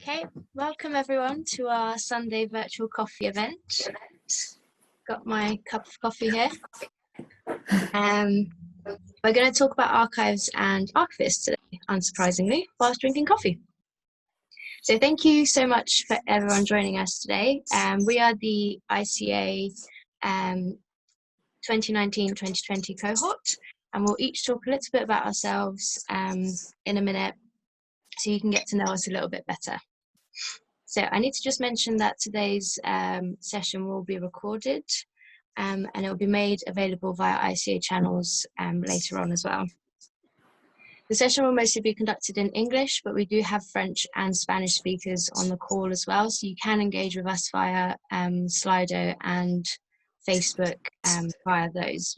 Okay, welcome everyone to our Sunday virtual coffee event. Got my cup of coffee here. We're going to talk about archives and archivists today, unsurprisingly, whilst drinking coffee. So thank you so much for everyone joining us today. We are the ICA 2019-2020 cohort, and we'll each talk a little bit about ourselves in a minute so you can get to know us a little bit better. So I need to just mention that today's session will be recorded and it will be made available via ICA channels later on as well. The session will mostly be conducted in English, but we do have French and Spanish speakers on the call as well, so you can engage with us via Slido and Facebook via those.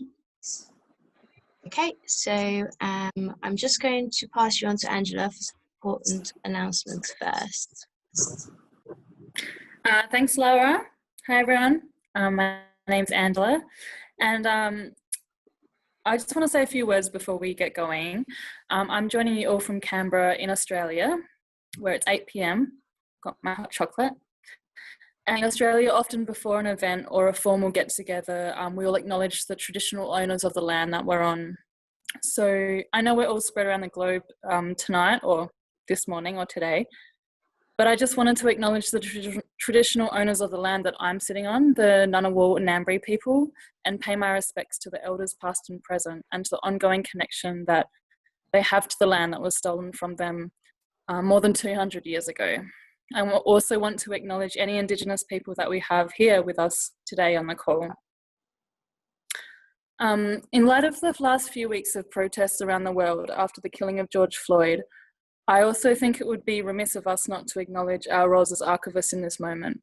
Okay, so I'm just going to pass you on to Angela for some important announcements first. Thanks, Laura. Hi, everyone. My name's Angela, and I just want to say a few words before we get going. I'm joining you all from Canberra in Australia, where it's 8 p.m. Got my hot chocolate. And in Australia, often before an event or a formal get-together, we will acknowledge the traditional owners of the land that we're on. So I know we're all spread around the globe tonight, or this morning, or today, but I just wanted to acknowledge the traditional owners of the land that I'm sitting on, the Ngunnawal and Ngambri people, and pay my respects to the elders past and present, and to the ongoing connection that they have to the land that was stolen from them more than 200 years ago. I also want to acknowledge any Indigenous people that we have here with us today on the call. In light of the last few weeks of protests around the world after the killing of George Floyd, I also think it would be remiss of us not to acknowledge our roles as archivists in this moment.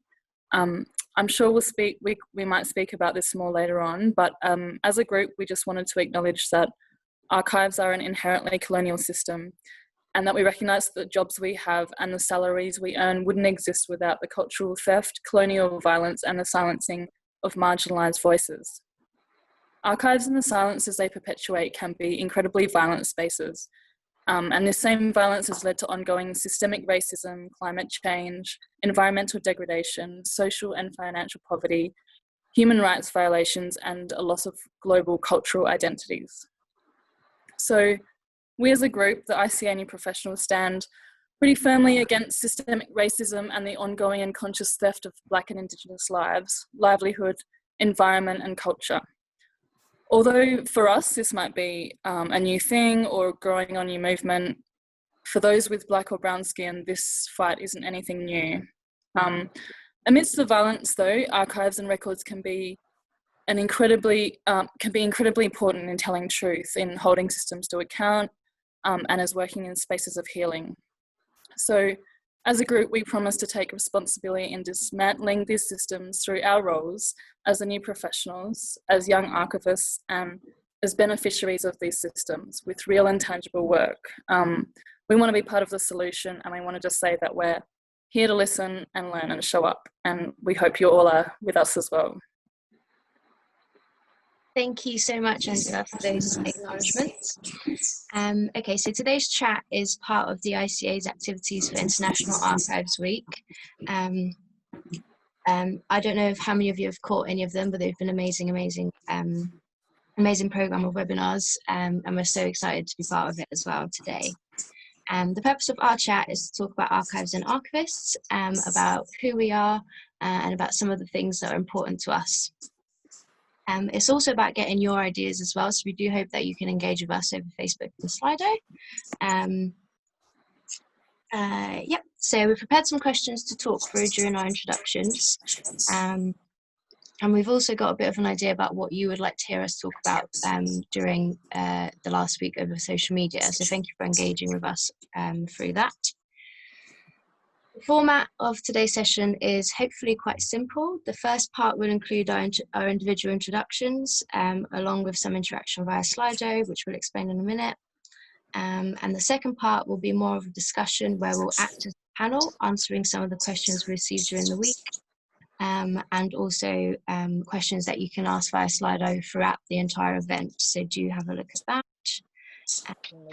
I'm sure we might speak about this more later on, but as a group, we just wanted to acknowledge that archives are an inherently colonial system, and that we recognise that the jobs we have and the salaries we earn wouldn't exist without the cultural theft, colonial violence, and the silencing of marginalised voices. Archives and the silences they perpetuate can be incredibly violent spaces. And this same violence has led to ongoing systemic racism, climate change, environmental degradation, social and financial poverty, human rights violations, and a loss of global cultural identities. So we as a group, the ICA New Professionals, stand pretty firmly against systemic racism and the ongoing and conscious theft of Black and Indigenous lives, livelihood, environment, and culture. Although for us this might be a new thing or growing on new movement, for those with Black or brown skin, this fight isn't anything new. Amidst the violence though, archives and records can be incredibly important in telling truth, in holding systems to account, and as working in spaces of healing. So as a group, we promise to take responsibility in dismantling these systems through our roles as the new professionals, as young archivists, and as beneficiaries of these systems with real and tangible work. We want to be part of the solution, and we want to just say that we're here to listen and learn and show up, and we hope you all are with us as well. Thank you so much, Angela, for those acknowledgements. Okay, so today's chat is part of the ICA's activities for International Archives Week. I don't know how many of you have caught any of them, but they've been amazing program of webinars, and we're so excited to be part of it as well today. The purpose of our chat is to talk about archives and archivists, about who we are, and about some of the things that are important to us. It's also about getting your ideas as well, so we do hope that you can engage with us over Facebook and Slido. Yep, so we've prepared some questions to talk through during our introductions, and we've also got a bit of an idea about what you would like to hear us talk about during the last week over social media, so thank you for engaging with us through that. The format of today's session is hopefully quite simple. The first part will include our individual introductions, along with some interaction via Slido, which we'll explain in a minute. And the second part will be more of a discussion where we'll act as a panel, answering some of the questions we received during the week, and also questions that you can ask via Slido throughout the entire event. So do have a look at that.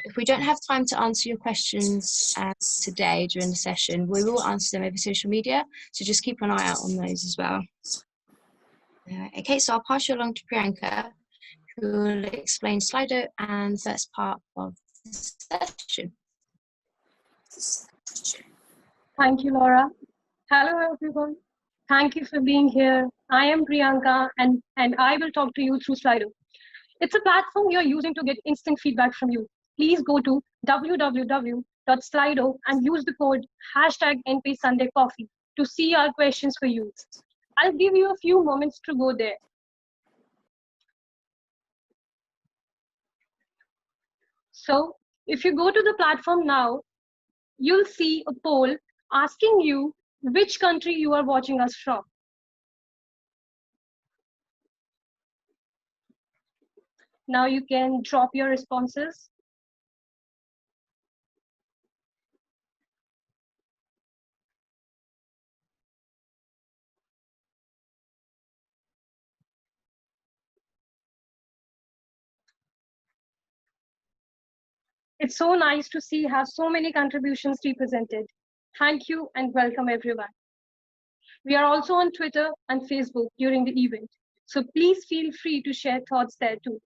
If we don't have time to answer your questions today during the session, we will answer them over social media, so just keep an eye out on those as well. Okay, so I'll pass you along to Priyanka, who will explain Slido and the first part of the session. Thank you, Laura. Hello, everyone. Thank you for being here. I am Priyanka, and I will talk to you through Slido. It's a platform you're using to get instant feedback from you. Please go to www.slido and use the code #NPSundayCoffee to see our questions for you. I'll give you a few moments to go there. So if you go to the platform now, you'll see a poll asking you which country you are watching us from. Now you can drop your responses. It's so nice to see have so many contributions represented. Thank you and welcome everyone. We are also on Twitter and Facebook during the event, so please feel free to share thoughts there too.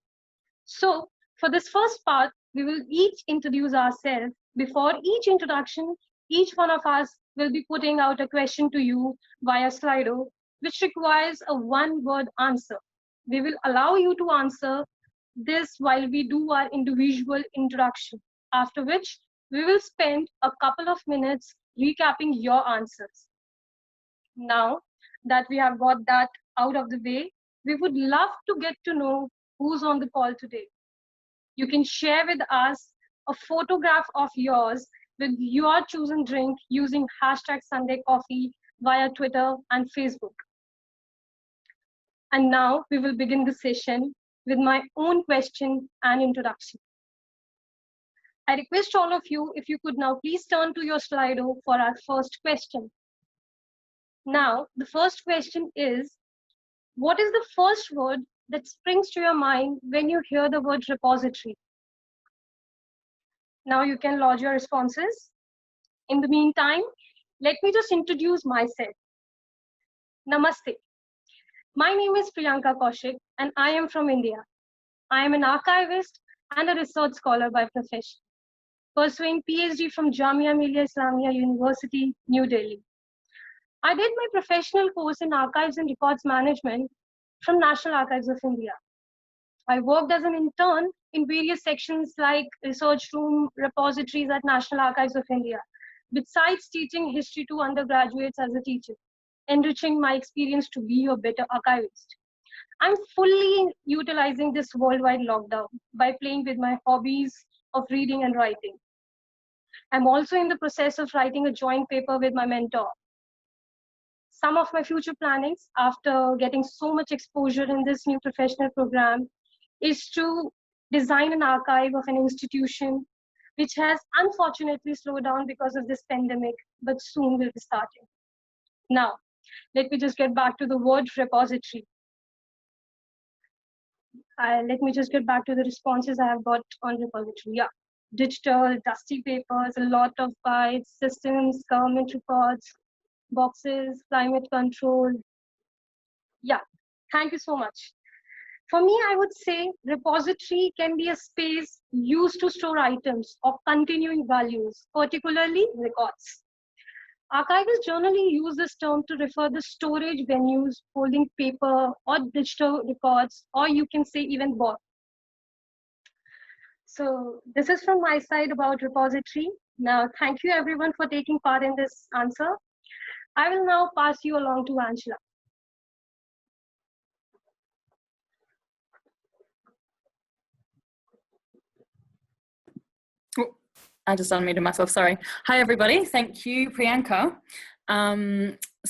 So for this first part, we will each introduce ourselves. Before each introduction, each one of us will be putting out a question to you via Slido, which requires a one-word answer. We will allow you to answer this while we do our individual introduction, after which we will spend a couple of minutes recapping your answers. Now that we have got that out of the way, we would love to get to know who's on the call today. You can share with us a photograph of yours with your chosen drink using #SundayCoffee via Twitter and Facebook. And now we will begin the session with my own question and introduction. I request all of you, if you could now please turn to your Slido for our first question. Now, the first question is, what is the first word that springs to your mind when you hear the word repository? Now you can lodge your responses. In the meantime, let me just introduce myself. Namaste. My name is Priyanka Kaushik, and I am from India. I am an archivist and a research scholar by profession, pursuing PhD from Jamia Millia Islamia University, New Delhi. I did my professional course in Archives and Records Management from National Archives of India. I worked as an intern in various sections like research room, repositories at National Archives of India, besides teaching history to undergraduates as a teacher, enriching my experience to be a better archivist. I'm fully utilizing this worldwide lockdown by playing with my hobbies of reading and writing. I'm also in the process of writing a joint paper with my mentor. Some of my future plannings after getting so much exposure in this new professional program is to design an archive of an institution which has unfortunately slowed down because of this pandemic, but soon will be starting. Now, let me just get back to the word repository. Let me just get back to the responses I have got on repository. Yeah, digital, dusty papers, a lot of bytes, systems, government records, boxes, climate control. Yeah, thank you so much. For me, I would say repository can be a space used to store items of continuing values, particularly records. Archivists generally use this term to refer to storage venues holding paper or digital records, or you can say even both. So this is from my side about repository. Now, thank you everyone for taking part in this answer. I will now pass you along to Angela. I just unmuted myself, sorry. Hi everybody, thank you Priyanka. The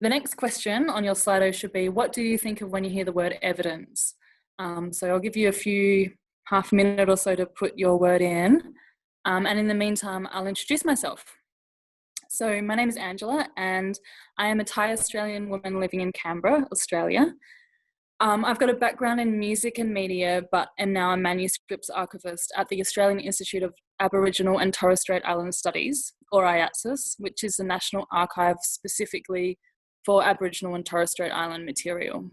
next question on your Slido should be, what do you think of when you hear the word evidence? So I'll give you a few, half a minute or so to put your word in. And in the meantime, I'll introduce myself. So my name is Angela and I am a Thai Australian woman living in Canberra, Australia. I've got a background in music and media, but am now a manuscripts archivist at the Australian Institute of Aboriginal and Torres Strait Islander Studies, or IATSIS, which is the national archive specifically for Aboriginal and Torres Strait Island material.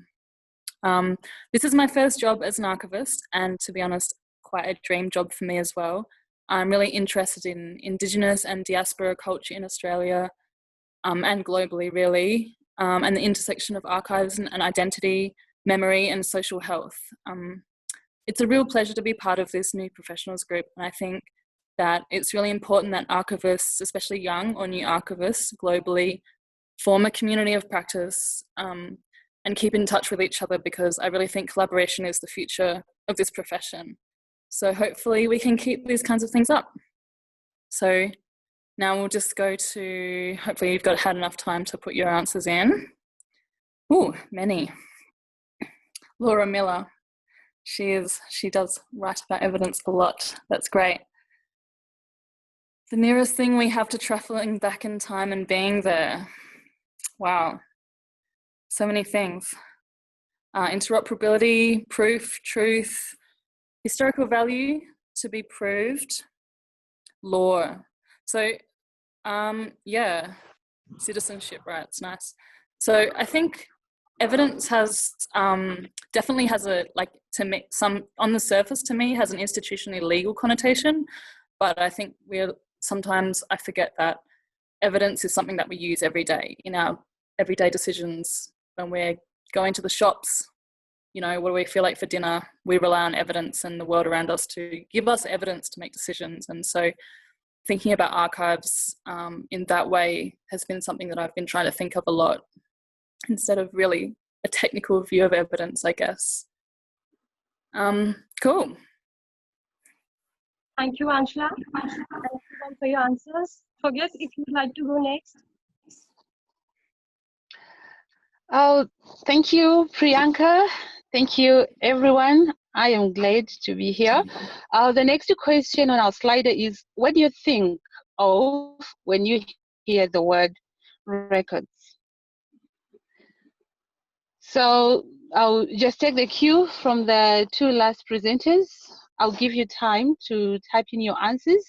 This is my first job as an archivist, and to be honest, quite a dream job for me as well. I'm really interested in Indigenous and diaspora culture in Australia and globally, really, and the intersection of archives and identity, memory and social health. It's a real pleasure to be part of this new professionals group, and I think that it's really important that archivists, especially young or new archivists globally, form a community of practice and keep in touch with each other, because I really think collaboration is the future of this profession. So hopefully we can keep these kinds of things up. So now we'll just go to, hopefully you've had enough time to put your answers in. Ooh, many. Laura Miller, she does write about evidence a lot. That's great. The nearest thing we have to traveling back in time and being there. Wow, so many things. Interoperability, proof, truth, historical value to be proved, law. So yeah, citizenship rights, nice. So I think evidence has definitely has a, like, to me, some on the surface to me has an institutionally legal connotation, but I think sometimes I forget that evidence is something that we use every day in our everyday decisions. When we're going to the shops, you know, what do we feel like for dinner? We rely on evidence and the world around us to give us evidence to make decisions. And so thinking about archives in that way has been something that I've been trying to think of a lot, instead of really a technical view of evidence, I guess. Cool. Thank you, Anshla. Thank you for your answers. Forget if you'd like to go next. Oh, thank you, Priyanka. Thank you, everyone. I am glad to be here. The next question on our slider is, what do you think of when you hear the word records? So I'll just take the cue from the two last presenters. I'll give you time to type in your answers.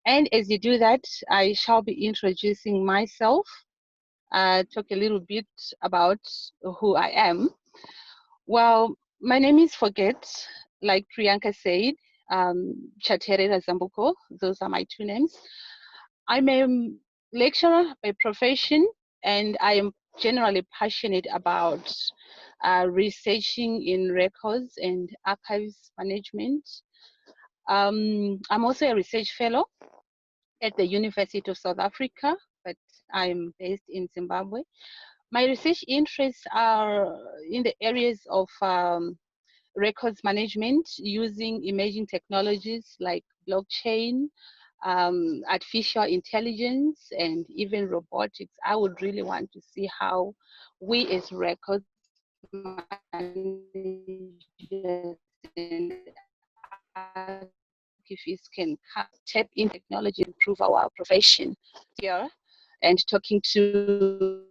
And as you do that, I shall be introducing myself, talk a little bit about who I am. Well, my name is Forget, like Priyanka said, Chaterera-Zambuko, those are my two names. I'm a lecturer by profession, and I am generally passionate about researching in records and archives management. I'm also a research fellow at the University of South Africa, but I'm based in Zimbabwe. My research interests are in the areas of records management using emerging technologies like blockchain, artificial intelligence, and even robotics. I would really want to see how we as records managers and archivists can tap in technology and improve our profession here. And talking to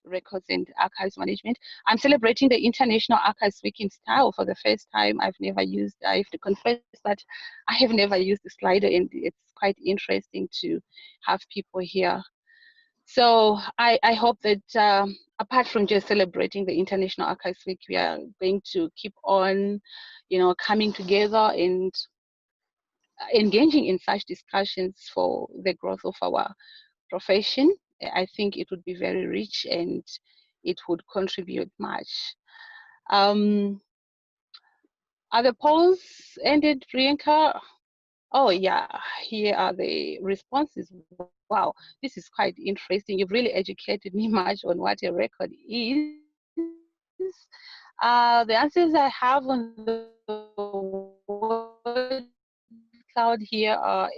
records and archives management. I'm celebrating the International Archives Week in style for the first time. I have to confess that I have never used the slider, and it's quite interesting to have people here. So I hope that apart from just celebrating the International Archives Week, we are going to keep on, coming together and engaging in such discussions for the growth of our profession. I think it would be very rich and it would contribute much. Are the polls ended, Priyanka? Oh yeah, here are the responses. Wow, this is quite interesting. You've really educated me much on what a record is. The answers I have on the word cloud here are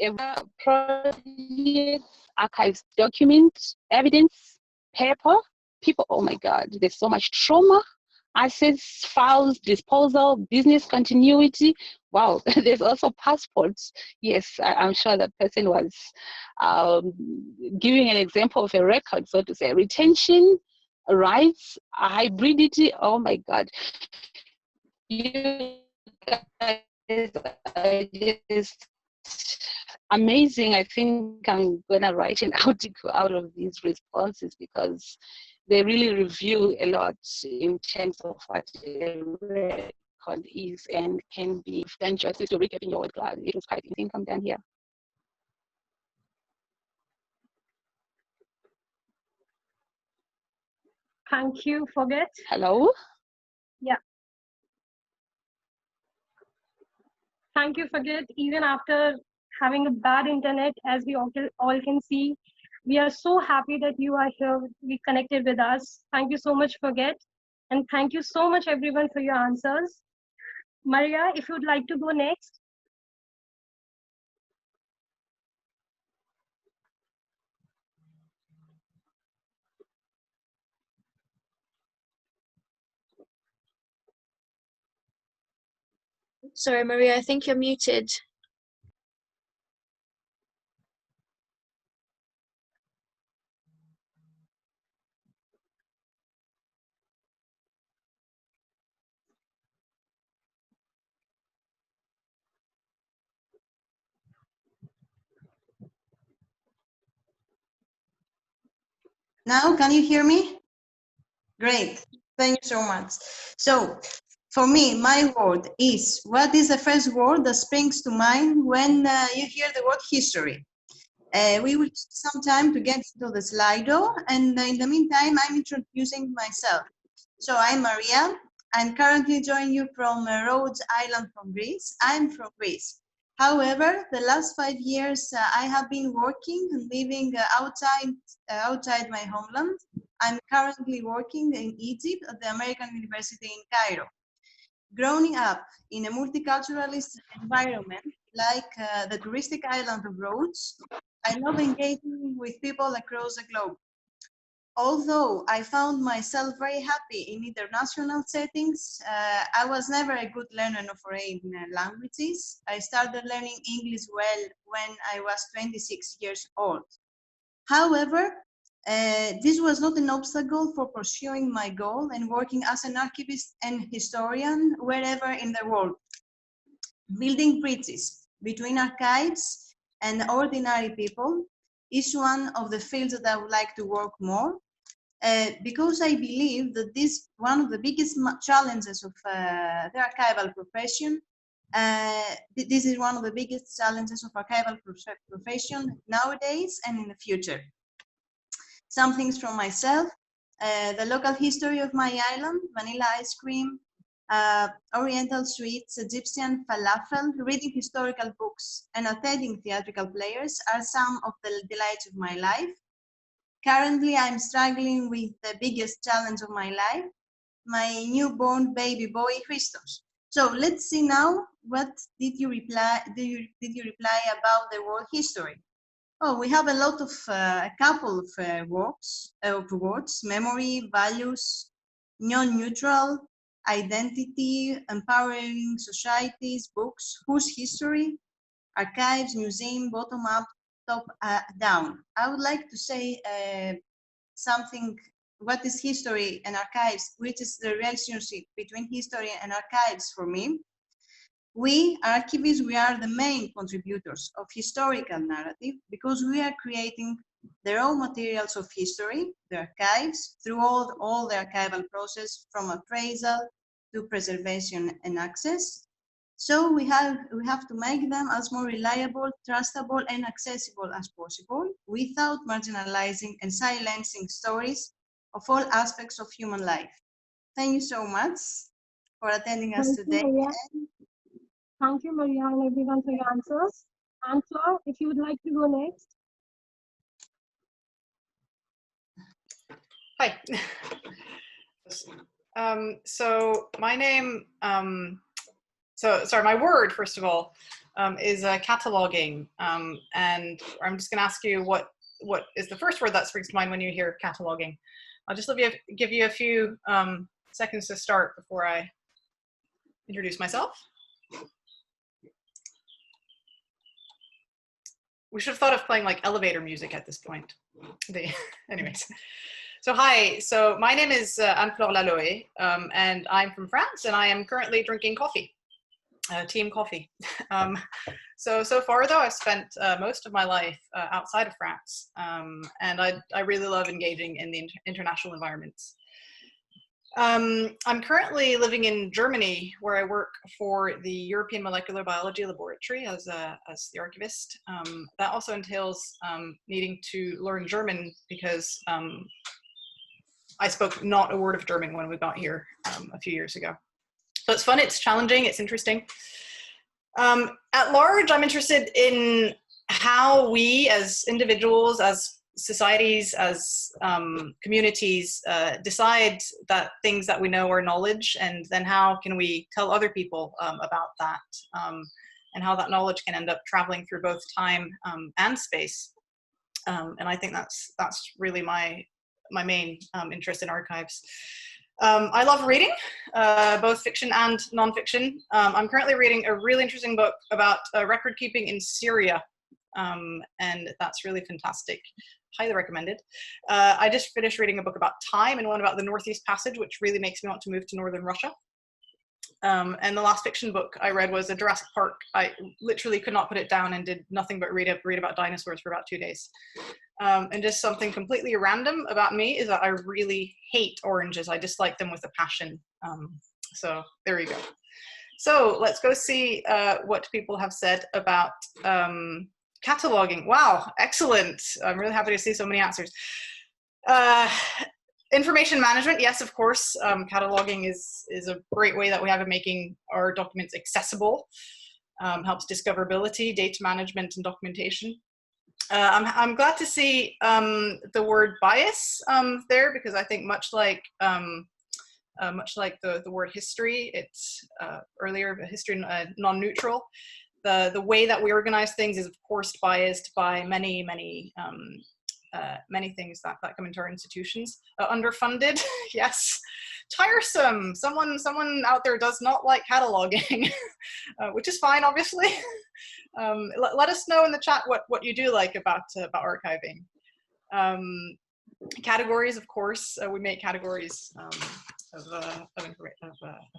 projects, archives, documents, evidence, paper, people. Oh my God, there's so much trauma, assets, files, disposal, business continuity. Wow, there's also passports. Yes, I'm sure that person was giving an example of a record, so to say, retention, rights, hybridity. Oh my God. You guys are just amazing. I think I'm gonna write an article out of these responses because they really review a lot in terms of what a record is and can be done justice to recapping your class. It was quite interesting. Come down here. Thank you, Forget. Hello? Yeah. Thank you, Forget. Even after having a bad internet, as we all can see, we are so happy that you are here. We connected with us. Thank you so much, Forget. And thank you so much, everyone, for your answers. Maria, if you'd like to go next. Sorry, Maria, I think you're muted. Now, can you hear me? Great, thank you so much. So, for me, my word is, what is the first word that springs to mind when you hear the word history? We will take some time to get into the Slido, and in the meantime, I'm introducing myself. So, I'm Maria. I'm currently joining you from Rhodes Island from Greece. I'm from Greece. However, the last 5 years, I have been working and living outside my homeland. I'm currently working in Egypt at the American University in Cairo. Growing up in a multiculturalist environment like the touristic island of Rhodes, I love engaging with people across the globe. Although I found myself very happy in international settings, I was never a good learner of foreign languages. I started learning English well when I was 26 years old. However, this was not an obstacle for pursuing my goal and working as an archivist and historian wherever in the world. Building bridges between archives and ordinary people is one of the fields that I would like to work more. Because I believe that this one of the biggest challenges of the archival profession. This is one of the biggest challenges of archival profession nowadays and in the future. Some things from myself: the local history of my island, vanilla ice cream, oriental sweets, Egyptian falafel, reading historical books, and attending theatrical players are some of the delights of my life. Currently, I'm struggling with the biggest challenge of my life, my newborn baby boy, Christos. So let's see now, what did you reply about the word history? Oh, we have a couple of words: memory, values, non-neutral, identity, empowering societies, books, whose history, archives, museum, bottom up, top down. I would like to say something. What is history and archives? Which is the relationship between history and archives for me? We, archivists, we are the main contributors of historical narrative because we are creating the raw materials of history, the archives, through all the archival process, from appraisal to preservation and access. So we have to make them as more reliable, trustable, and accessible as possible without marginalizing and silencing stories of all aspects of human life. Thank you so much for attending us today. Thank you, Maria, and everyone for your answers. Anne-Flore, if you would like to go next. Hi. So my name, sorry, my word, first of all, is cataloging. And I'm just going to ask you what is the first word that springs to mind when you hear cataloging. I'll just give you a few seconds to start before I introduce myself. We should have thought of playing like elevator music at this point. Anyways. So hi, so my name is Anne-Flore Laloë, and I'm from France, and I am currently drinking coffee, team coffee. So far though, I've spent most of my life outside of France, and I really love engaging in the international environments. I'm currently living in Germany, where I work for the European Molecular Biology Laboratory as the archivist. That also entails needing to learn German because I spoke not a word of German when we got here a few years ago. So it's fun, it's challenging, it's interesting. At large, I'm interested in how we as individuals, as societies, as communities decide that things that we know are knowledge, and then how can we tell other people about that, and how that knowledge can end up traveling through both time and space. And I think that's really my main interest in archives. I love reading, both fiction and nonfiction. I'm currently reading a really interesting book about record keeping in Syria, and that's really fantastic. Highly recommended. I just finished reading a book about time and one about the Northeast Passage, which really makes me want to move to northern Russia. And the last fiction book I read was a Jurassic Park. I literally could not put it down and did nothing but read about dinosaurs for about 2 days. And just something completely random about me is that I really hate oranges. I dislike them with a passion. So there you go. So let's go see what people have said about cataloging. Wow, excellent. I'm really happy to see so many answers. Information management, yes, of course. Cataloging is a great way that we have of making our documents accessible. Helps discoverability, data management, and documentation. I'm glad to see the word bias there, because I think much like the word history, it's earlier, history non-neutral. The way that we organize things is of course biased by many things that come into our institutions. Underfunded, yes. Tiresome. Someone out there does not like cataloging, which is fine, obviously. Let us know in the chat what you do like about archiving. Categories, of course, we make categories of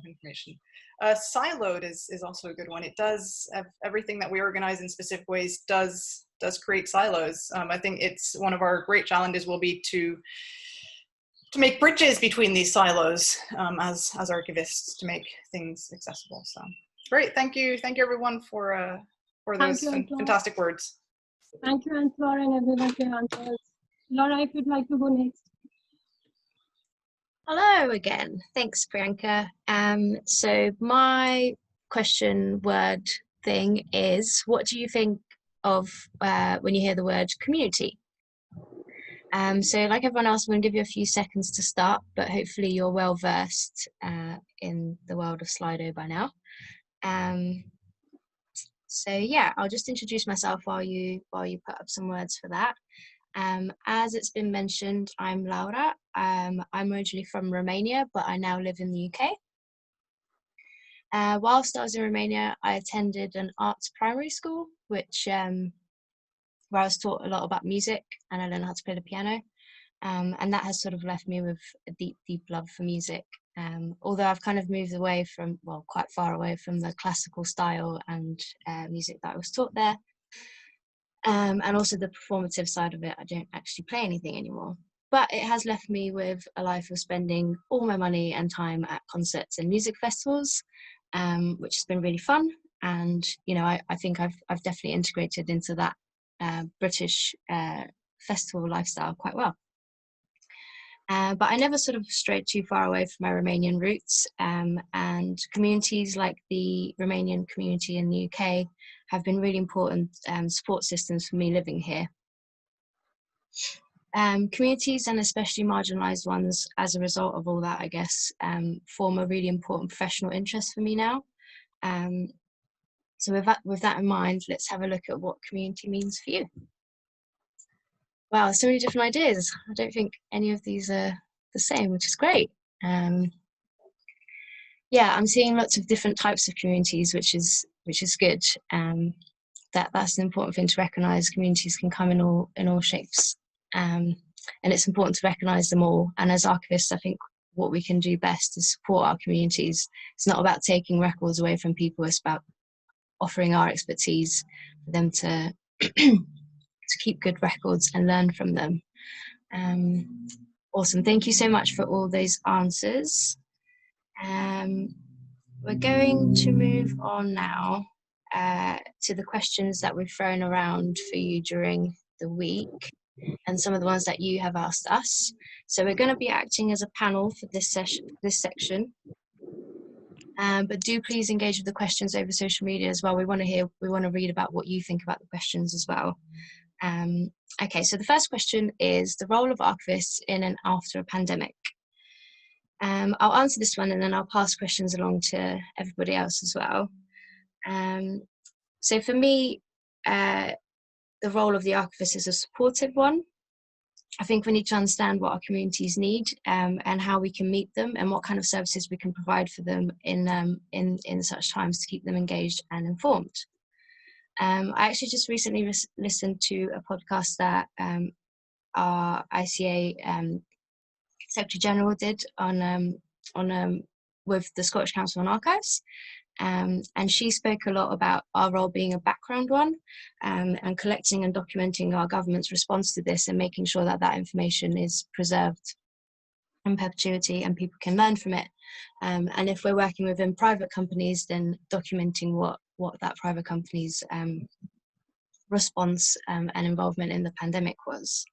information. Siloed is also a good one. It does everything that we organize in specific ways does create silos. I think it's one of our great challenges will be to make bridges between these silos as archivists to make things accessible. So great, thank you everyone for those fantastic words. Thank you, Anne-Flore, and everyone for your answers. Laura, if you'd like to go next. Hello again. Thanks, Priyanka. So my question word thing is, what do you think of when you hear the word community? So like everyone else, I'm going to give you a few seconds to start, but hopefully you're well versed in the world of Slido by now. So yeah, I'll just introduce myself while you put up some words for that. As it's been mentioned, I'm Laura. I'm originally from Romania, but I now live in the UK. Whilst I was in Romania, I attended an arts primary school, which where I was taught a lot about music, and I learned how to play the piano. And that has sort of left me with a deep love for music. Although I've kind of moved away from, well, quite far away from the classical style and music that I was taught there. And also the performative side of it, I don't actually play anything anymore. But it has left me with a life of spending all my money and time at concerts and music festivals, which has been really fun. And, you know, I think I've definitely integrated into that British festival lifestyle quite well. But I never sort of strayed too far away from my Romanian roots, and communities like the Romanian community in the UK have been really important support systems for me living here. Communities, and especially marginalised ones, as a result of all that, I guess, form a really important professional interest for me now. So with that in mind, let's have a look at what community means for you. Wow, so many different ideas. I don't think any of these are the same, which is great. Yeah, I'm seeing lots of different types of communities, which is good. That's an important thing to recognise. Communities can come in all shapes. and it's important to recognise them all. And as archivists, I think what we can do best is support our communities. It's not about taking records away from people, it's about offering our expertise for them to to keep good records and learn from them. Awesome, thank you so much for all those answers. We're going to move on now to the questions that we've thrown around for you during the week and some of the ones that you have asked us. So we're going to be acting as a panel for this section. But do please engage with the questions over social media as well. We want to read about what you think about the questions as well. Okay, so the first question is the role of archivists in and after a pandemic. I'll answer this one and then I'll pass questions along to everybody else as well. So for me, the role of the archivist is a supportive one. I think we need to understand what our communities need and how we can meet them and what kind of services we can provide for them in such times to keep them engaged and informed. I actually just recently listened to a podcast that our ICA Secretary General did with the Scottish Council on Archives. And she spoke a lot about our role being a background one and collecting and documenting our government's response to this and making sure that that information is preserved in perpetuity and people can learn from it. And if we're working within private companies, then documenting what that private company's response and involvement in the pandemic was.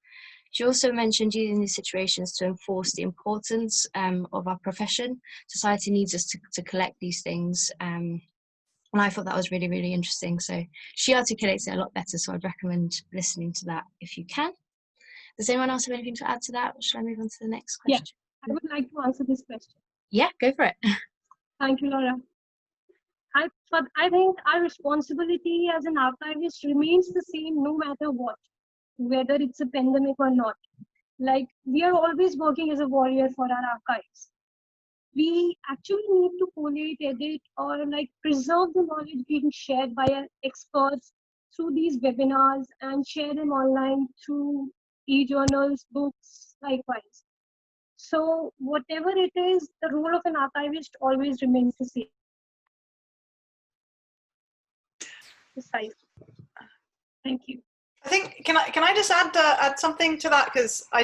She also mentioned using these situations to enforce the importance of our profession. Society needs us to collect these things. And I thought that was really, really interesting. So she articulates it a lot better. So I'd recommend listening to that if you can. Does anyone else have anything to add to that? Or should I move on to the next question? Yeah, I would like to answer this question. Yeah, go for it. Thank you, Laura. I think our responsibility as an archivist remains the same no matter what, whether it's a pandemic or not. Like, we are always working as a warrior for our archives. We actually need to collate, edit, or like preserve the knowledge being shared by our experts through these webinars and share them online through e-journals, books, likewise. So whatever it is, the role of an archivist always remains the same. Thank you. I think can I just add something to that, because I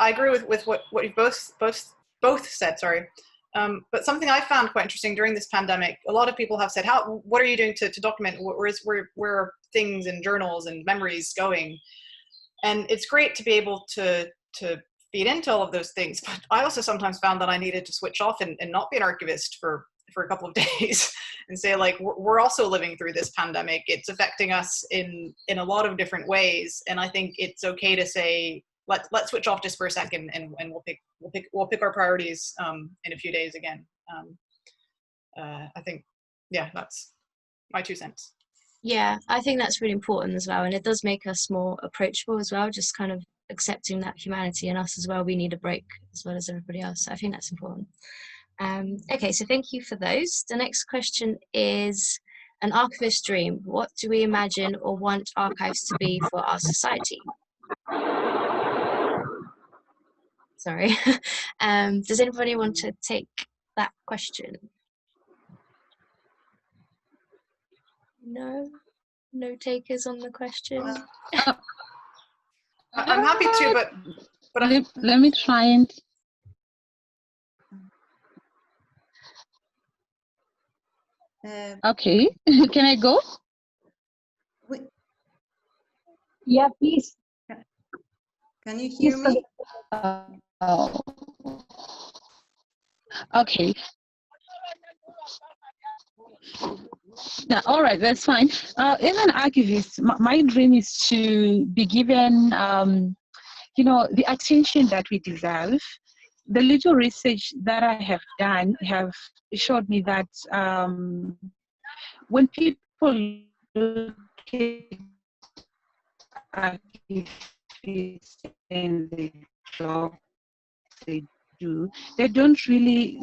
agree with what you both said. Sorry, but something I found quite interesting during this pandemic. A lot of people have said, what are you doing to document? Where are things and journals and memories going? And it's great to be able to feed into all of those things. But I also sometimes found that I needed to switch off and not be an archivist for a couple of days and say, like, we're also living through this pandemic. It's affecting us in a lot of different ways. And I think it's okay to say, let's switch off just for a second and we'll pick our priorities in a few days again. I think, yeah, that's my 2 cents. Yeah, I think that's really important as well. And it does make us more approachable as well, just kind of accepting that humanity in us as well. We need a break as well as everybody else. So I think that's important. Okay, so thank you for those. The next question is an archivist dream. What do we imagine or want archives to be for our society? Sorry. Does anybody want to take that question? No takers on the question. I'm happy to, but let me try and. Okay, can I go? Yeah, please. Can you hear me? Okay. Yeah, all right, that's fine. As an archivist, my dream is to be given, the attention that we deserve. The little research that I have done have showed me that when people look at archivists and the job they do, they don't really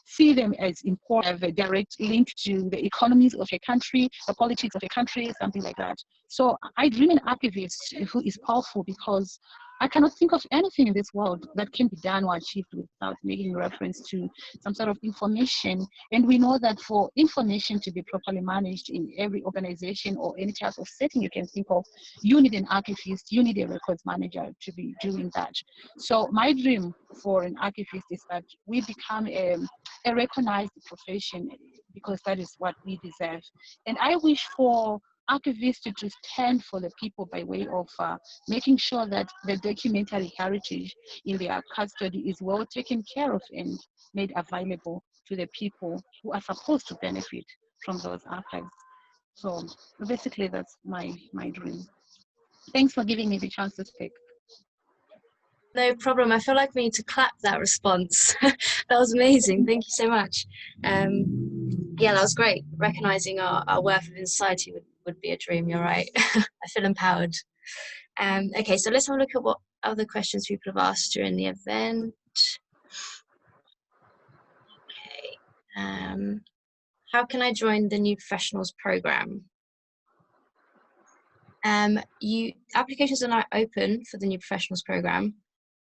see them as important, have a direct link to the economies of a country, the politics of a country, something like that. So I dream an archivist who is powerful, because I cannot think of anything in this world that can be done or achieved without making reference to some sort of information. And we know that for information to be properly managed in every organization or any type of setting you can think of, you need an archivist, you need a records manager to be doing that. So my dream for an archivist is that we become a recognized profession, because that is what we deserve. And I wish for archivists to stand for the people by way of making sure that the documentary heritage in their custody is well taken care of and made available to the people who are supposed to benefit from those archives. So basically that's my dream. Thanks for giving me the chance to speak. No problem. I feel like we need to clap that response. That was amazing. Thank you so much. Yeah, that was great. Recognizing our worth within society would be a dream. You're right. I feel empowered. Okay, so let's have a look at what other questions people have asked during the event. Okay. How can I join the New Professionals program? Applications are now open for the New Professionals program,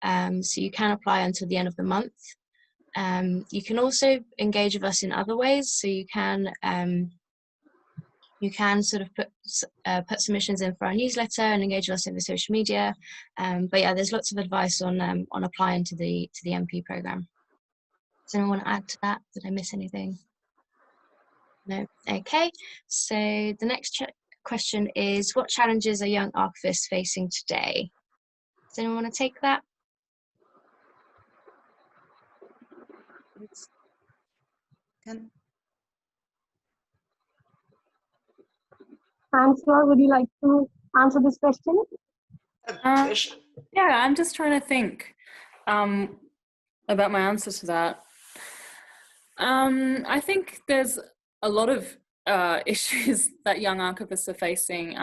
so you can apply until the end of the month. You can also engage with us in other ways, so you can sort of put submissions in for our newsletter and engage with us over social media. But yeah, there's lots of advice on applying to the MP program. Does anyone want to add to that? Did I miss anything? No. Okay. So the next question is, what challenges are young archivists facing today? Does anyone want to take that? Anne-Flore, would you like to answer this question? Yeah, I'm just trying to think about my answer to that. I think there's a lot of issues that young archivists are facing.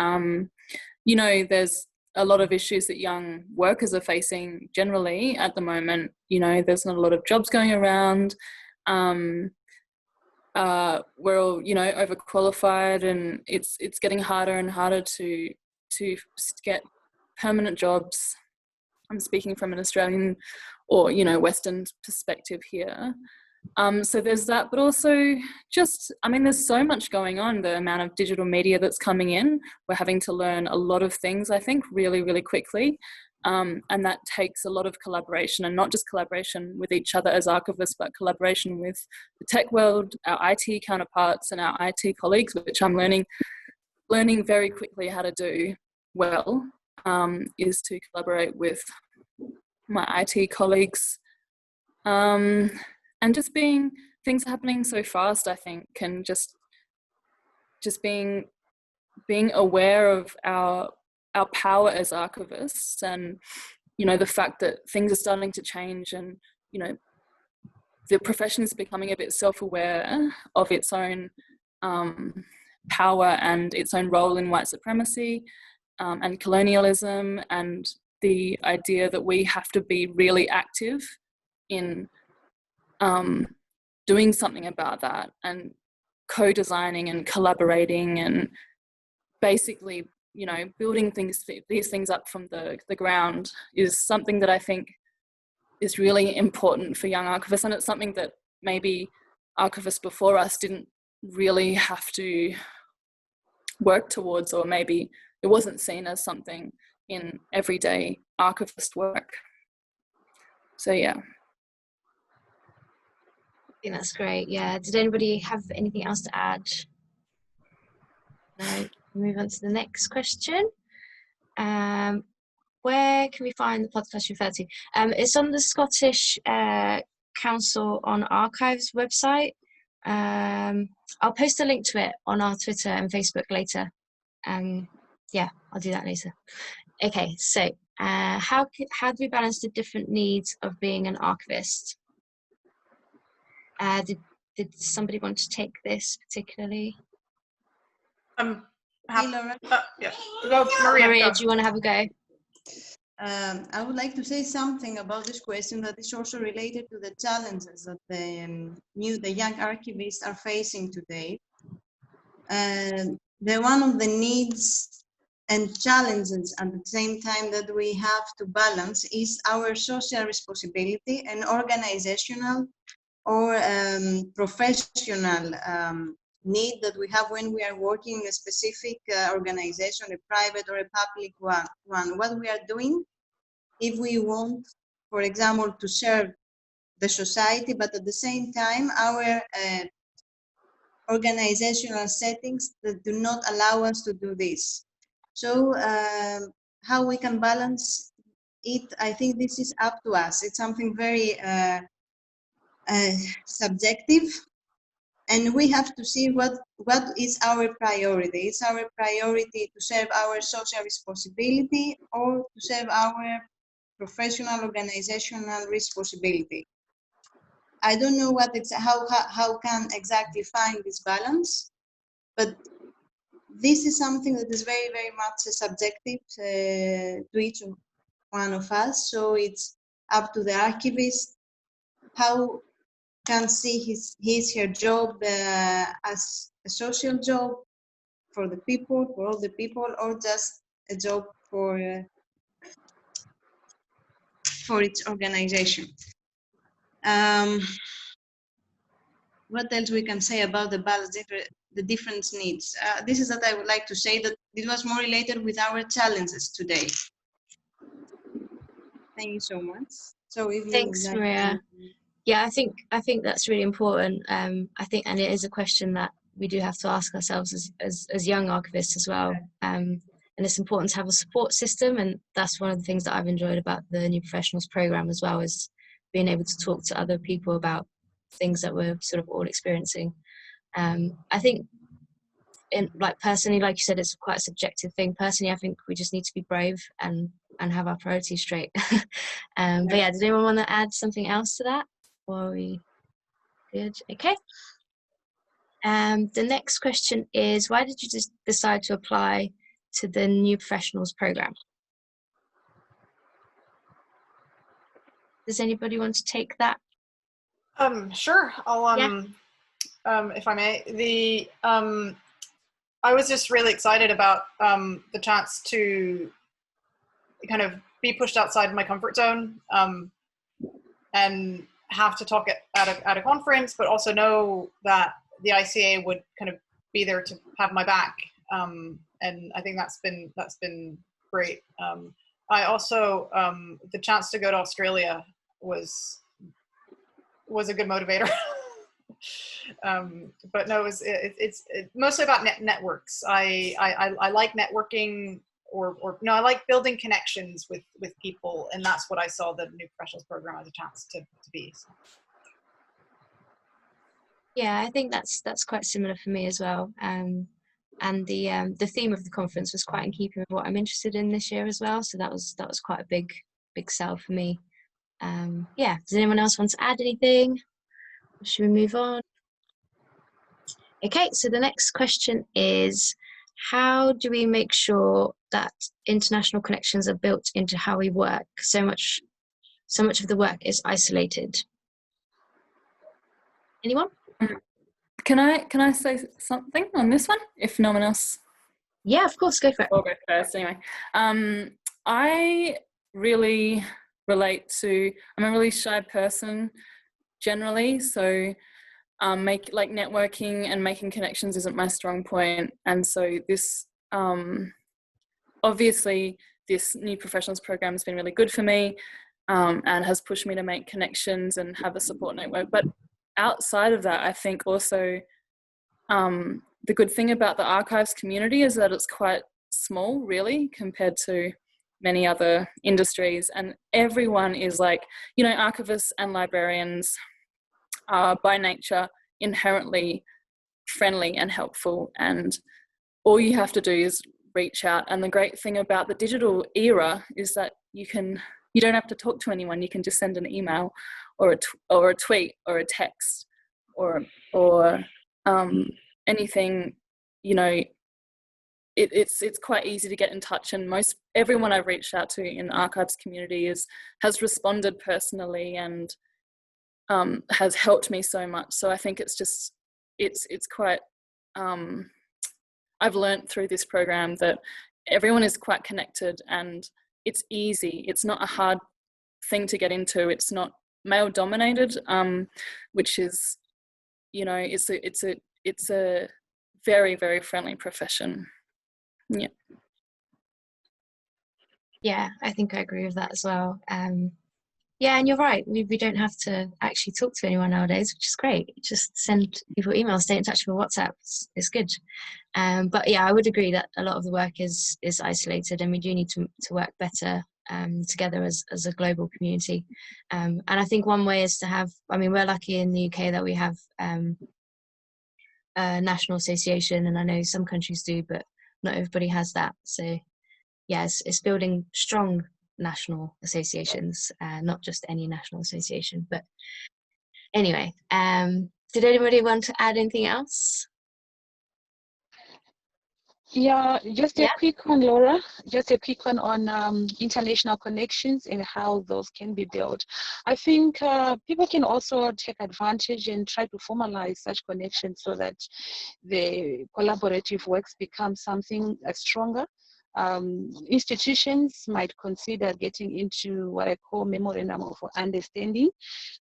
You know, there's a lot of issues that young workers are facing generally at the moment. You know, there's not a lot of jobs going around. We're all, you know, overqualified, and it's getting harder and harder to get permanent jobs. I'm speaking from an Australian or, you know, Western perspective here. So there's that, but also just, I mean, there's so much going on, the amount of digital media that's coming in. We're having to learn a lot of things, I think, really, really quickly. And that takes a lot of collaboration, and not just collaboration with each other as archivists, but collaboration with the tech world, our IT counterparts and our IT colleagues, which I'm learning very quickly how to do well, is to collaborate with my IT colleagues. And just things are happening so fast, I think, and just being aware of our power as archivists, and, you know, the fact that things are starting to change, and, you know, the profession is becoming a bit self-aware of its own power and its own role in white supremacy and colonialism, and the idea that we have to be really active in doing something about that, and co-designing and collaborating, and basically, you know, building these things up from the ground is something that I think is really important for young archivists, and it's something that maybe archivists before us didn't really have to work towards, or maybe it wasn't seen as something in everyday archivist work. So yeah. I think that's great. Yeah. Did anybody have anything else to add? No. Move on to the next question. Where can we find the podcast referred to? It's on the Scottish Council on Archives website. I'll post a link to it on our Twitter and Facebook later. Yeah, I'll do that later. Okay, so how do we balance the different needs of being an archivist? Did somebody want to take this particularly? I'm happy. Yeah. Go, Maria. Maria, do you want to have a go? I would like to say something about this question that is also related to the challenges that the young archivists are facing today. One of the needs and challenges at the same time that we have to balance is our social responsibility and organizational or professional need that we have when we are working in a specific organization, a private or a public one. What we are doing if we want, for example, to serve the society, but at the same time, our organizational settings that do not allow us to do this. So how we can balance it, I think this is up to us. It's something very subjective, and we have to see what is our priority. Is our priority to serve our social responsibility or to serve our professional organizational responsibility? I don't know how can exactly find this balance, but this is something that is very, very much subjective to each one of us. So it's up to the archivist how can see her job as a social job for the people, for all the people, or just a job for its organization. What else we can say about the balance, the different needs? This is that I would like to say that it was more related with our challenges today. Thank you so much. So if Thanks, Maria. Yeah, I think that's really important. I think, and it is a question that we do have to ask ourselves as young archivists as well. And it's important to have a support system, and that's one of the things that I've enjoyed about the New Professionals program as well, is being able to talk to other people about things that we're sort of all experiencing. I think, personally, like you said, it's quite a subjective thing. Personally, I think we just need to be brave and have our priorities straight. But yeah, does anyone want to add something else to that? Or are we good? Okay. The next question is, why did you just decide to apply to the New Professionals program? Does anybody want to take that? Sure. I'll if I may. I was just really excited about the chance to kind of be pushed outside my comfort zone and have to talk at a conference, but also know that the ICA would kind of be there to have my back. And I think that's been great. I also, the chance to go to Australia was a good motivator. But no, it's mostly about networks. I like networking, or no, I like building connections with people, and that's what I saw the New Professionals program as a chance to be. So. Yeah, I think that's quite similar for me as well. And the theme of the conference was quite in keeping with what I'm interested in this year as well. So that was quite a big sell for me. Yeah, does anyone else want to add anything? Should we move on? Okay, so the next question is, how do we make sure that international connections are built into how we work? So much of the work is isolated. Anyone? Can I say something on this one, if no one else? Yeah, of course, go for it. I'll go first anyway. I really relate to, I'm a really shy person generally, so networking and making connections isn't my strong point. And so this, obviously this New Professionals program has been really good for me and has pushed me to make connections and have a support network. But outside of that, I think also the good thing about the archives community is that it's quite small, really, compared to many other industries. And everyone is archivists and librarians are by nature inherently friendly and helpful, and all you have to do is reach out. And the great thing about the digital era is that you don't have to talk to anyone. You can just send an email or a tweet or a text or anything, it's quite easy to get in touch, and everyone I've reached out to in the archives community has responded personally and has helped me so much. So I think it's quite, I've learned through this program that everyone is quite connected and it's easy. It's not a hard thing to get into. It's not male dominated, which is, it's a very, very friendly profession. Yeah. Yeah, I think I agree with that as well. Yeah, and you're right. We don't have to actually talk to anyone nowadays, which is great. Just send people emails, stay in touch with WhatsApp. It's good. But yeah, I would agree that a lot of the work is isolated, and we do need to work better together as a global community. And I think one way is to have, we're lucky in the UK that we have a national association, and I know some countries do, but not everybody has that. So yes, it's building strong national associations, not just any national association. But anyway, did anybody want to add anything else? Yeah, just a quick one, Laura. Just a quick one on international connections and how those can be built. I think people can also take advantage and try to formalize such connections so that the collaborative works become something stronger. Institutions might consider getting into what I call memorandum of understanding,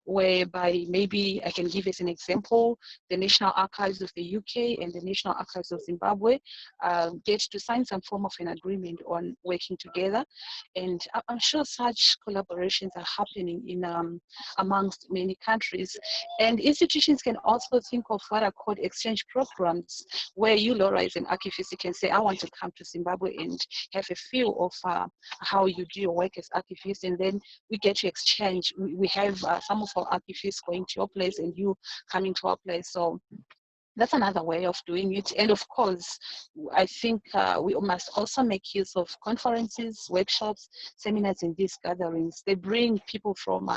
whereby maybe I can give as an example, the National Archives of the UK and the National Archives of Zimbabwe get to sign some form of an agreement on working together. And I'm sure such collaborations are happening in amongst many countries. And institutions can also think of what are called exchange programs, where you, Laura, as an archivist, you can say, I want to come to Zimbabwe and have a feel of how you do your work as archivists, and then we get to exchange. We have some of our archivists going to your place and you coming to our place. So that's another way of doing it. And of course, I think we must also make use of conferences, workshops, seminars, and these gatherings. They bring people from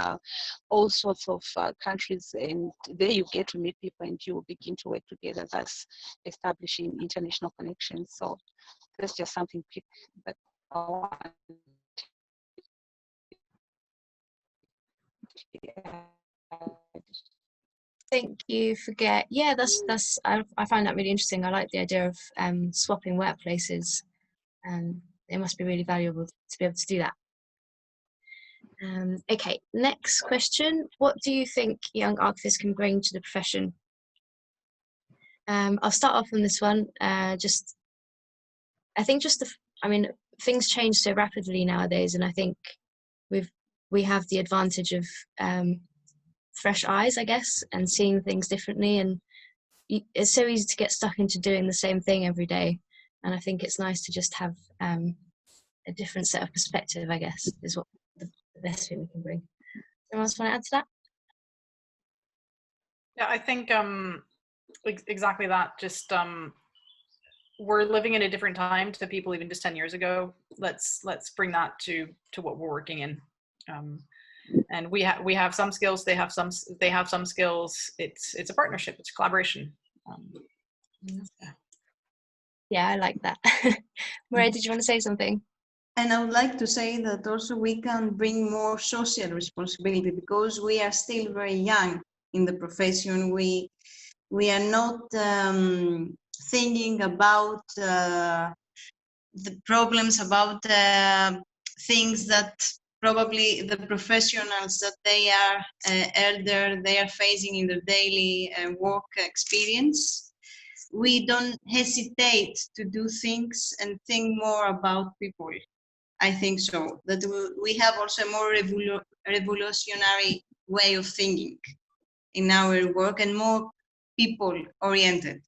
all sorts of countries, and there you get to meet people and you begin to work together, thus establishing international connections. So that's just something quick that I want. Thank you for yeah, that's I find that really interesting. I like the idea of swapping workplaces. It must be really valuable to be able to do that. Okay, next question. What do you think young archivists can bring to the profession? I'll start off on this one. I think things change so rapidly nowadays, and I think we have the advantage of fresh eyes, I guess, and seeing things differently. And it's so easy to get stuck into doing the same thing every day. And I think it's nice to just have a different set of perspective, I guess, is what the best thing we can bring. Anyone else want to add to that? Yeah, I think exactly that. Just we're living in a different time to people even just 10 years ago. Let's bring that to what we're working in. And we have some skills, they have some skills. It's a partnership, it's a collaboration. Yeah, I like that. Maria, did you want to say something? And I would like to say that also we can bring more social responsibility, because we are still very young in the profession. We are not thinking about the problems, about things that probably the professionals that they are elder, they are facing in their daily work experience. We don't hesitate to do things and think more about people. I think so, that we have also a more revolutionary way of thinking in our work, and more people oriented.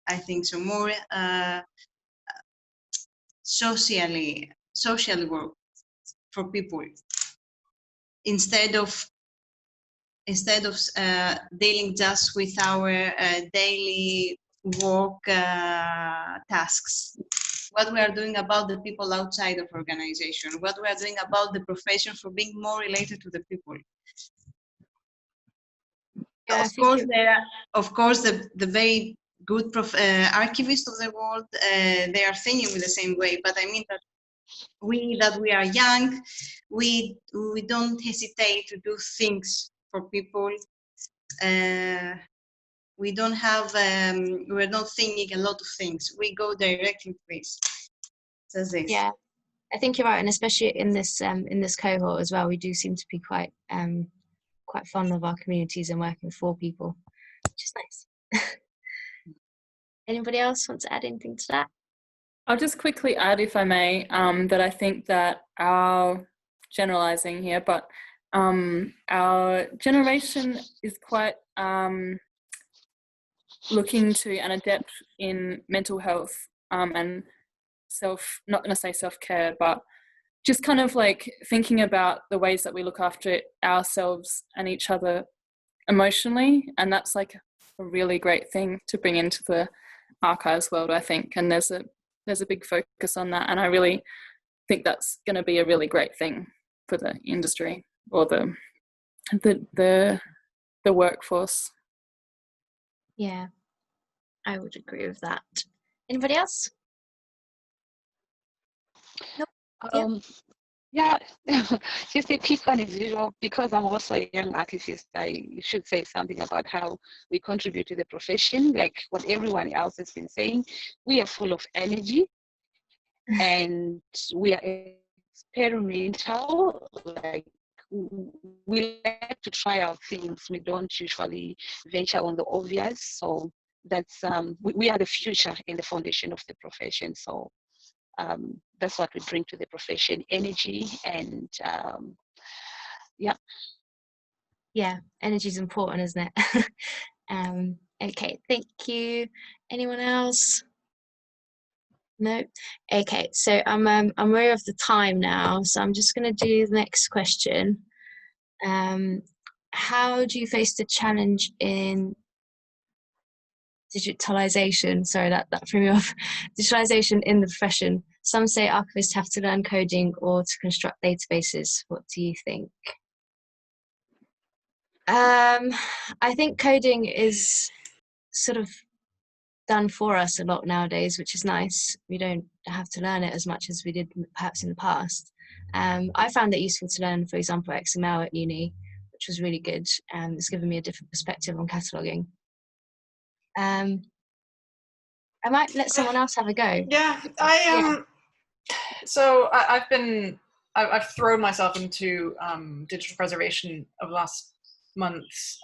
I think so, more social work for people, instead of dealing just with our daily work tasks. What we are doing about the people outside of organization, what we are doing about the profession, for being more related to the people. Yeah, of course, the very good archivists of the world, they are thinking with the same way. But I mean that we are young, we don't hesitate to do things for people. We don't have, we're not thinking a lot of things. We go directly to this. So this. Yeah, I think you're right, and especially in this cohort as well, we do seem to be quite fond of our communities and working for people, which is nice. Anybody else want to add anything to that? I'll just quickly add, if I may, that I think that our generalizing here, but our generation is quite looking to and adept in mental health and not going to say self-care, but just kind of like thinking about the ways that we look after ourselves and each other emotionally. And that's like a really great thing to bring into the archives world, I think. And there's a big focus on that. And I really think that's going to be a really great thing for the industry or the workforce. Yeah, I would agree with that. Anybody else? Nope. Yeah, just a quick one as usual, because I'm also a young archivist, I should say something about how we contribute to the profession. Like what everyone else has been saying, we are full of energy and we are experimental. Like we like to try out things. We don't usually venture on the obvious. So that's we are the future in the foundation of the profession. So that's what we bring to the profession: energy and yeah, energy is important, isn't it? Okay, thank you. Anyone else? No. Okay, so I'm aware of the time now, so I'm just going to do the next question. How do you face the challenge in digitalization? Sorry, that threw me off. Digitalization in the profession. Some say archivists have to learn coding or to construct databases. What do you think? I think coding is sort of done for us a lot nowadays, which is nice. We don't have to learn it as much as we did perhaps in the past. I found it useful to learn, for example, XML at uni, which was really good. It's given me a different perspective on cataloguing. I might let someone else have a go. Yeah, So I've thrown myself into digital preservation over the last months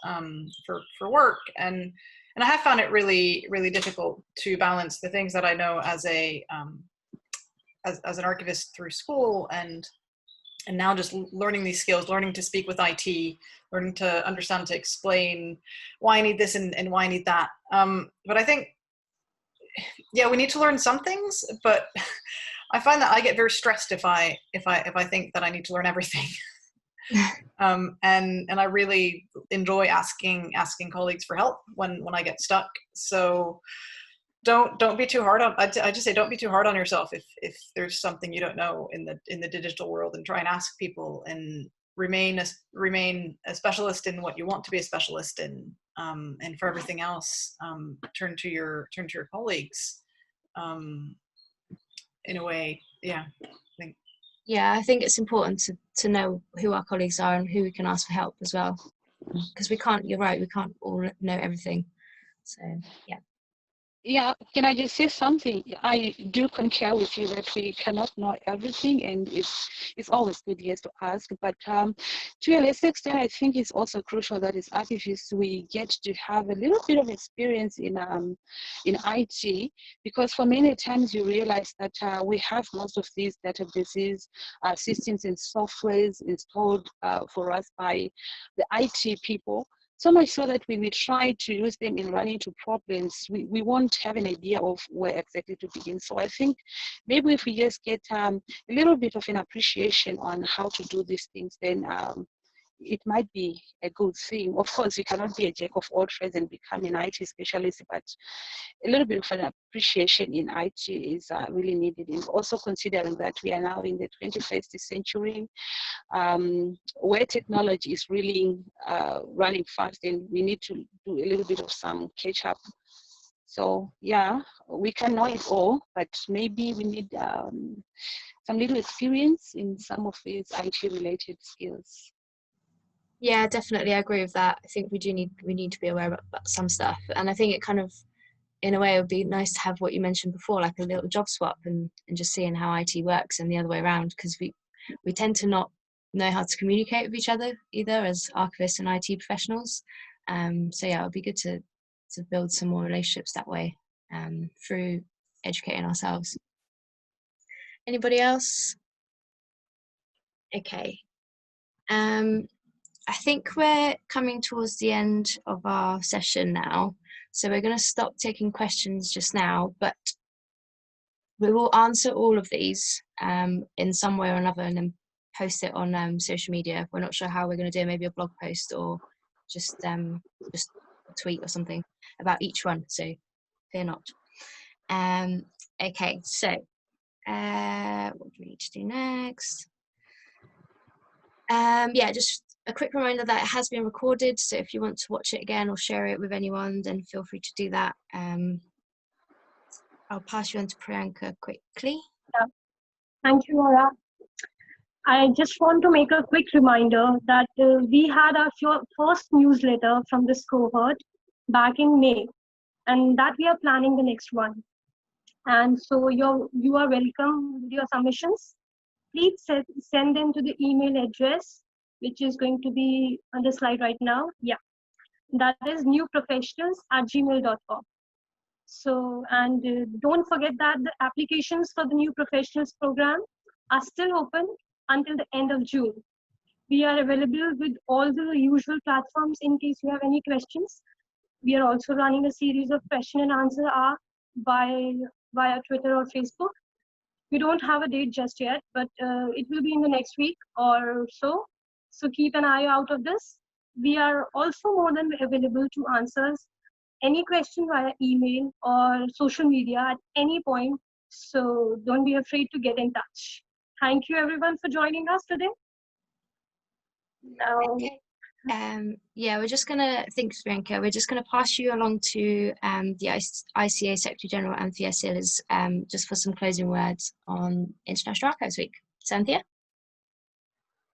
for work, and I have found it really, really difficult to balance the things that I know as a as an archivist through school, and now just learning these skills, learning to speak with IT, learning to understand, to explain why I need this and why I need that. But I think, yeah, we need to learn some things, but I find that I get very stressed if I think that I need to learn everything. And I really enjoy asking colleagues for help when I get stuck. So don't be too hard on. I just say don't be too hard on yourself if there's something you don't know in the digital world, and try and ask people and remain a specialist in what you want to be a specialist in. And for everything else, turn to your colleagues. In a way, yeah. I think it's important to know who our colleagues are and who we can ask for help as well, because you're right, we can't all know everything. So yeah. Yeah, can I just say something? I do concur with you that we cannot know everything, and it's always good, yes, to ask. But to a lesser extent, I think it's also crucial that as archivists we get to have a little bit of experience in IT, because for many times you realize that we have most of these databases, systems, and softwares installed for us by the IT people. So much so that when we try to use them in running into problems, we won't have an idea of where exactly to begin. So I think maybe if we just get a little bit of an appreciation on how to do these things, then it might be a good thing. Of course, you cannot be a jack of all trades and become an IT specialist, but a little bit of an appreciation in IT is really needed. And also considering that we are now in the 21st century, where technology is really running fast, and we need to do a little bit of some catch up. So yeah, we can know it all, but maybe we need some little experience in some of these IT-related skills. Yeah, definitely, I agree with that. I think we need to be aware about some stuff, and I think it kind of, in a way, it would be nice to have what you mentioned before, like a little job swap, and just seeing how IT works and the other way around, because we tend to not know how to communicate with each other either as archivists and IT professionals. So yeah, it would be good to build some more relationships that way, through educating ourselves. Anybody else? Okay. I think we're coming towards the end of our session now, so we're going to stop taking questions just now, but we will answer all of these in some way or another, and then post it on social media. We're not sure how we're going to do it, maybe a blog post or just a tweet or something about each one, so fear not. Okay, so what do we need to do next? Yeah, just a quick reminder that it has been recorded, so if you want to watch it again or share it with anyone, then feel free to do that. I'll pass you on to Priyanka quickly. Yeah. Thank you, Laura. I just want to make a quick reminder that we had our first newsletter from this cohort back in May, and that we are planning the next one. And so you are welcome with your submissions. Please send them to the email address, which is going to be on the slide right now. Yeah, that is newprofessionals@gmail.com. So, and don't forget that the applications for the New Professionals program are still open until the end of June. We are available with all the usual platforms in case you have any questions. We are also running a series of question and answer via Twitter or Facebook. We don't have a date just yet, but it will be in the next week or so. So keep an eye out of this. We are also more than available to answer any question via email or social media at any point. So don't be afraid to get in touch. Thank you everyone for joining us today. Now, Okay. Yeah, we're just gonna, thanks Priyanka, we're just gonna pass you along to the ICA Secretary General Anthea Sears, just for some closing words on International Archives Week. So Anthea?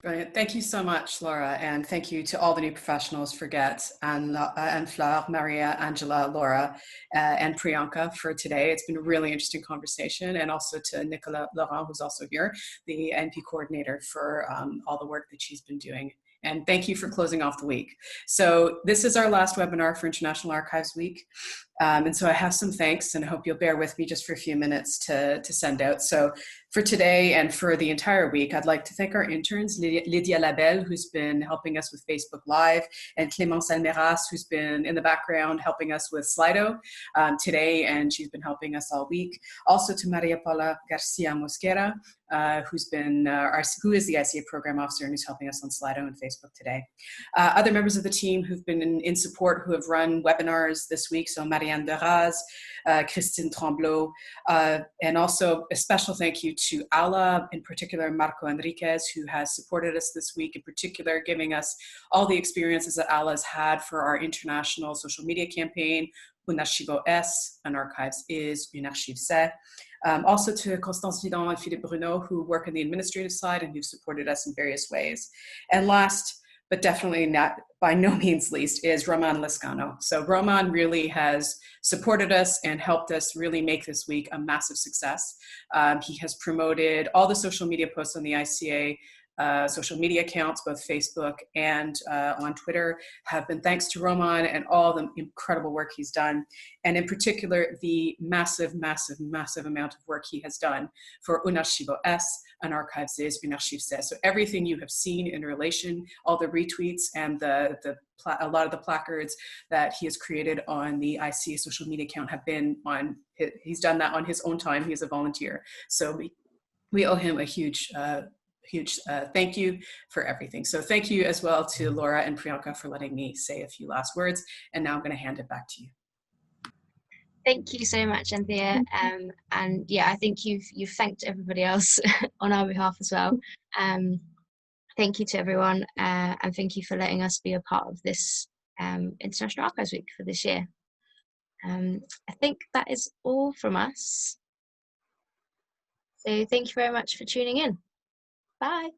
Brilliant. Thank you so much, Laura, and thank you to all the new professionals for GET, and Anne-Flore, Maria, Angela, Laura, and Priyanka for today. It's been a really interesting conversation, and also to Nicolas Laurent, who's also here, the NP coordinator, for all the work that she's been doing. And thank you for closing off the week. So this is our last webinar for International Archives Week. And so I have some thanks, and I hope you'll bear with me just for a few minutes to send out. So for today and for the entire week, I'd like to thank our interns, Lydia Labelle, who's been helping us with Facebook Live, and Clémence Almeras, who's been in the background helping us with Slido today, and she's been helping us all week. Also to Maria Paula Garcia Mosquera, who is the ICA program officer and who's helping us on Slido and Facebook today. Other members of the team who've been in support, who have run webinars this week, so Marianne Deraz, Christine Tremblot, and also a special thank you to ALA, in particular Marco Enriquez, who has supported us this week, in particular giving us all the experiences that ALA has had for our international social media campaign, Un archivo es, an archives is, une archive c'est. Also to Constance Vidal and Philippe Bruno, who work on the administrative side and who've supported us in various ways. And last, but definitely not by no means least, is Roman Lescano. So Roman really has supported us and helped us really make this week a massive success. He has promoted all the social media posts on the ICA social media accounts, both Facebook and on Twitter, have been thanks to Roman and all the incredible work he's done. And in particular, the massive, massive, massive amount of work he has done for Un archivo es, an archives is, une archive c'est. So everything you have seen in relation, all the retweets and a lot of the placards that he has created on the ICA social media account have been on, he's done that on his own time. He is a volunteer. So we owe him a huge thank you for everything. So thank you as well to Laura and Priyanka for letting me say a few last words. And now I'm going to hand it back to you. Thank you so much, Anthea. And yeah, I think you've thanked everybody else on our behalf as well. Thank you to everyone, and thank you for letting us be a part of this International Archives Week for this year. I think that is all from us. So thank you very much for tuning in. Bye.